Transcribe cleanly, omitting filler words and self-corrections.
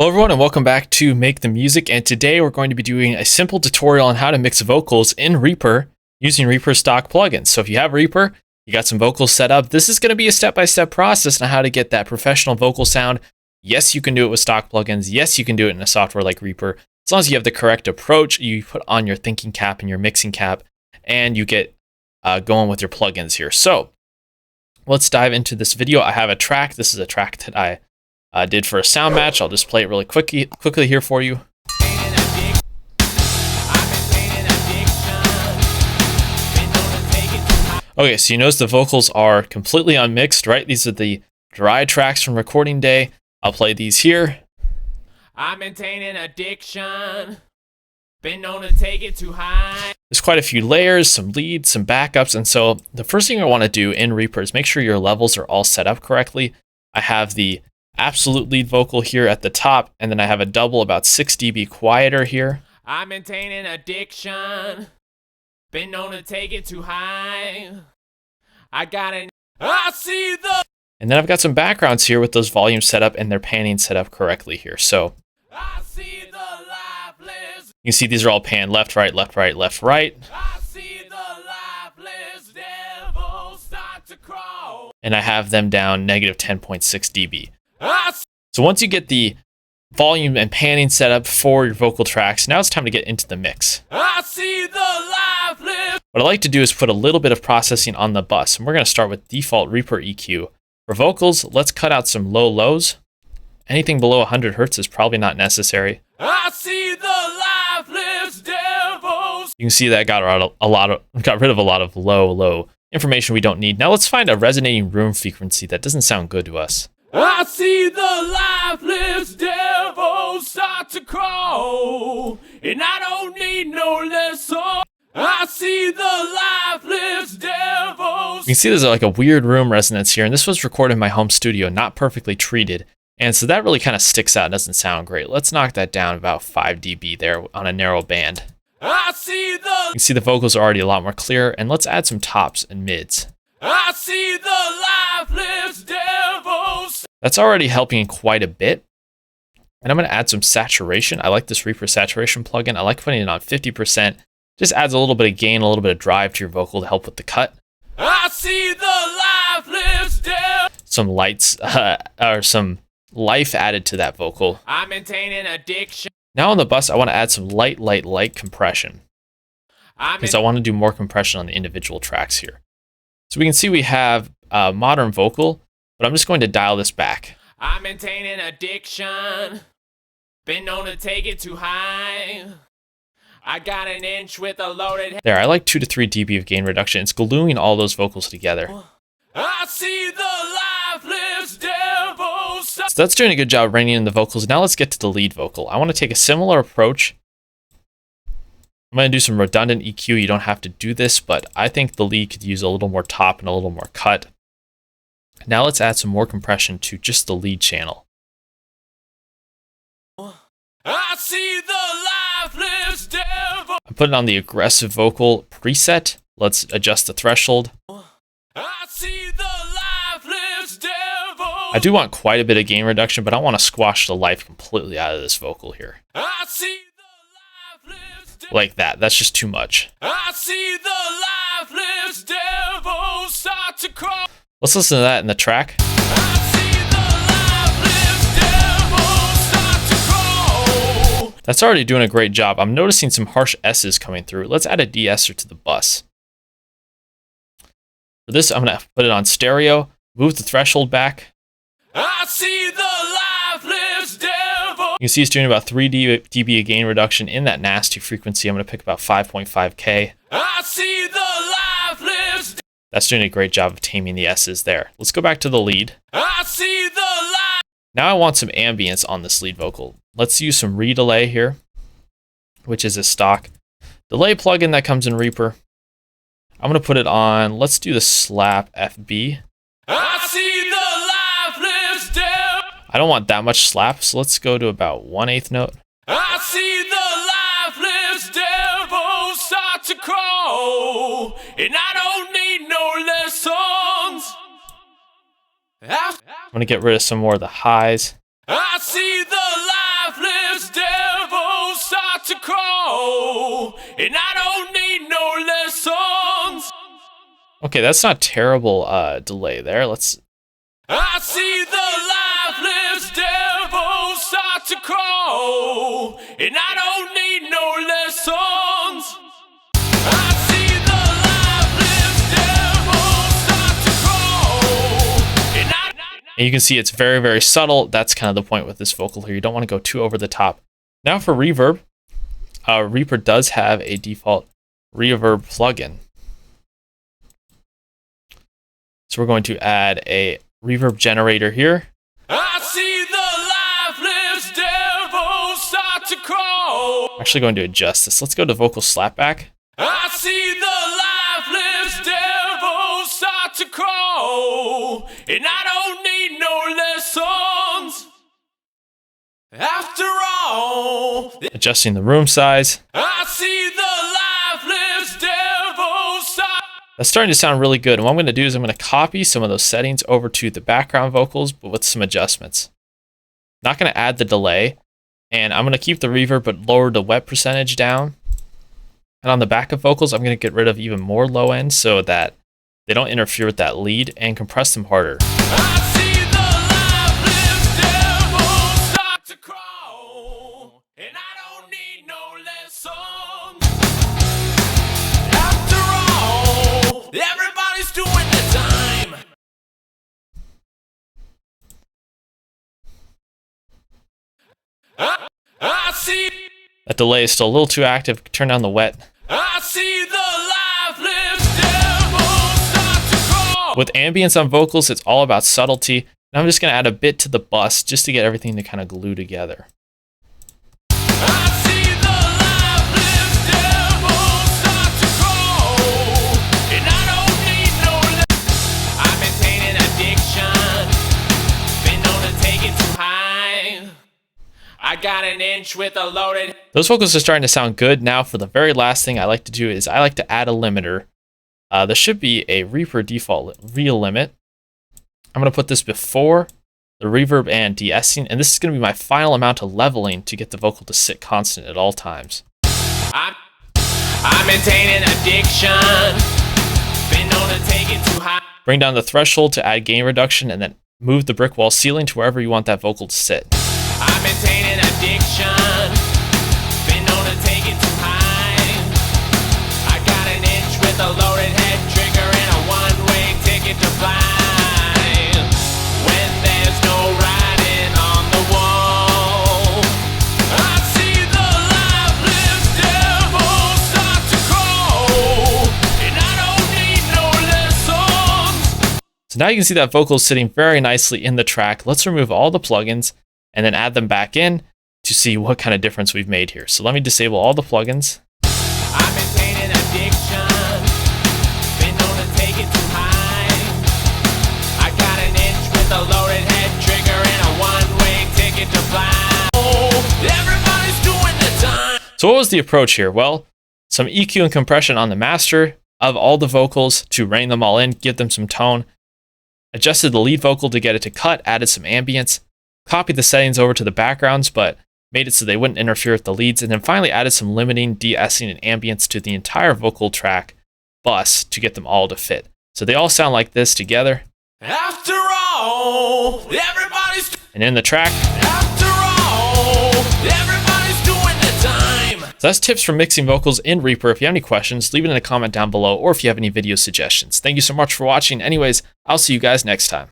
Hello everyone and welcome back to Make the Music, and today we're going to be doing a simple tutorial on how to mix vocals in Reaper using Reaper stock plugins. So if you have Reaper, you got some vocals set up, this is going to be a step-by-step process on how to get that professional vocal sound. Yes, you can do it with stock plugins. Yes, you can do it in a software like Reaper. As long as you have the correct approach, you put on your thinking cap and your mixing cap, and you get going with your plugins here. So let's dive into this video. I have a track. This is a track that I did for a sound match. I'll just play it really quickly here for you. Okay, so you notice the vocals are completely unmixed, right? These are the dry tracks from recording day. I'll play these here. I'm maintaining addiction. Been known to take it too high. There's quite a few layers, some leads, some backups, and so the first thing I want to do in Reaper is make sure your levels are all set up correctly. I have the absolute lead vocal here at the top, and then I have a double about 6 dB quieter here. I'm maintaining addiction. Been known to take it too high. I see the. And then I've got some backgrounds here with those volumes set up and their panning set up correctly here. So I see the lifeless. You can see these are all panned left, right, left, right, left, right. I see the lifeless devil start to crawl. And I have them down negative 10.6 dB. So once you get the volume and panning set up for your vocal tracks, now it's time to get into the mix. I see the lifeless. What I like to do is put a little bit of processing on the bus, and we're going to start with default Reaper EQ. For vocals, let's cut out some low lows. Anything below 100 Hertz is probably not necessary. I see the lifeless devils. You can see that got rid of a lot of low information we don't need. Now let's find a resonating room frequency that doesn't sound good to us. I see the lifeless devils start to crawl, and I don't need no lesson. I see the lifeless devils. You can see there's like a weird room resonance here, and this was recorded in my home studio, not perfectly treated. And so that really kind of sticks out, doesn't sound great. Let's knock that down about 5 dB there on a narrow band. I see the. You can see the vocals are already a lot more clear, and let's add some tops and mids. I see the lifeless devils. That's already helping quite a bit. And I'm going to add some saturation. I like this Reaper saturation plugin. I like putting it on 50%. Just adds a little bit of gain, a little bit of drive to your vocal to help with the cut. I see the lifeless devils. Some lights, or some life added to that vocal. I'm maintaining addiction. Now on the bus, I want to add some light compression, because I want to do more compression on the individual tracks here. So we can see we have a modern vocal, but I'm just going to dial this back. I'm maintaining addiction. Been known to take it too high. I got an inch with a loaded. There, I like 2 to 3 dB of gain reduction. It's gluing all those vocals together. I see the lifeless devils. So that's doing a good job reining in the vocals. Now let's get to the lead vocal. I want to take a similar approach. I'm going to do some redundant EQ. You don't have to do this, but I think the lead could use a little more top and a little more cut. Now let's add some more compression to just the lead channel. I see the lifeless devil. I'm putting on the aggressive vocal preset. Let's adjust the threshold. I see the lifeless devil. I do want quite a bit of gain reduction, but I want to squash the life completely out of this vocal here. I see the lifeless devil. Like that. That's just too much. I see the lifeless devil start to crawl. Let's listen to that in the track. I see the lifeless devil start to crawl. That's already doing a great job. I'm noticing some harsh S's coming through. Let's add a de-esser to the bus. For this, I'm going to put it on stereo, move the threshold back. I see the lifeless devil. You can see it's doing about 3 dB of gain reduction in that nasty frequency. I'm going to pick about 5.5K. I see the lifeless. That's doing a great job of taming the S's there. Let's go back to the lead. I see the light. Now I want some ambience on this lead vocal. Let's use some redelay here, which is a stock delay plugin that comes in Reaper. I'm going to put it on, let's do the slap FB. I see the lifeless devil. I don't want that much slap, so let's go to about 1/8 note. I see the lifeless devil start to crawl, and I don't need no lessons. I'm going to get rid of some more of the highs. I see the Okay, that's not terrible delay there. Let's. I see the lifeless devil start to crawl, and I don't need no lessons. I see the lifeless devil start to crawl, And you can see it's very, very subtle. That's kind of the point with this vocal here. You don't want to go too over the top. Now for reverb, Reaper does have a default reverb plugin. So we're going to add a reverb generator here. I see the lifeless devil start to crawl. I'm actually going to adjust this. Let's go to vocal slapback. I see the lifeless devil start to crawl, and I don't need no lessons. After all, Adjusting the room size. I see the lifeless devil start. That's starting to sound really good. And what I'm going to do is I'm going to copy some of those settings over to the background vocals, but with some adjustments. Not going to add the delay, and I'm going to keep the reverb, but lower the wet percentage down. And on the backup vocals, I'm going to get rid of even more low end so that they don't interfere with that lead, and compress them harder. I see the lifeless devil start to crawl, and I don't need no lessons. After all, everybody's doing the time. I see. That delay is still a little too active. Turn down the wet. I see the lifeless devil start to crawl. With ambience on vocals, it's all about subtlety. And I'm just going to add a bit to the bus just to get everything to kind of glue together. I see the lifeless devil start to crawl, and I don't need no I maintain an addiction, been known to take it too high. I got an inch with a loaded. Those vocals are starting to sound good. Now for the very last thing I like to do is I like to add a limiter. There should be a Reaper default real limit. I'm going to put this before the reverb and de-essing, and this is going to be my final amount of leveling to get the vocal to sit constant at all times. I maintain an addiction, been known to take it too high. Bring down the threshold to add gain reduction, and then move the brick wall ceiling to wherever you want that vocal to sit. I maintain an addiction, been known to take it too high. I got an inch with a loaded head trigger and a one-way ticket to fly. When there's no writing on the wall, I see the lifeless devil start to crawl, and I don't need no lessons. So now you can see that vocal is sitting very nicely in the track. Let's remove all the plugins and then add them back in to see what kind of difference we've made here. So let me disable all the plugins. I maintain an addiction, been known to take it too high. I got an inch with a loaded head trigger and a one-way ticket to fly. Oh, everybody's doing the time. So what was the approach here? Well, some EQ and compression on the master of all the vocals to rein them all in, give them some tone. Adjusted the lead vocal to get it to cut, added some ambience. Copied the settings over to the backgrounds, but made it so they wouldn't interfere with the leads, and then finally added some limiting, de-essing, and ambience to the entire vocal track bus to get them all to fit. So they all sound like this together. After all, everybody's. And in the track. After all, everybody's doing the time. So that's tips for mixing vocals in Reaper. If you have any questions, leave it in a comment down below, or if you have any video suggestions. Thank you so much for watching. Anyways, I'll see you guys next time.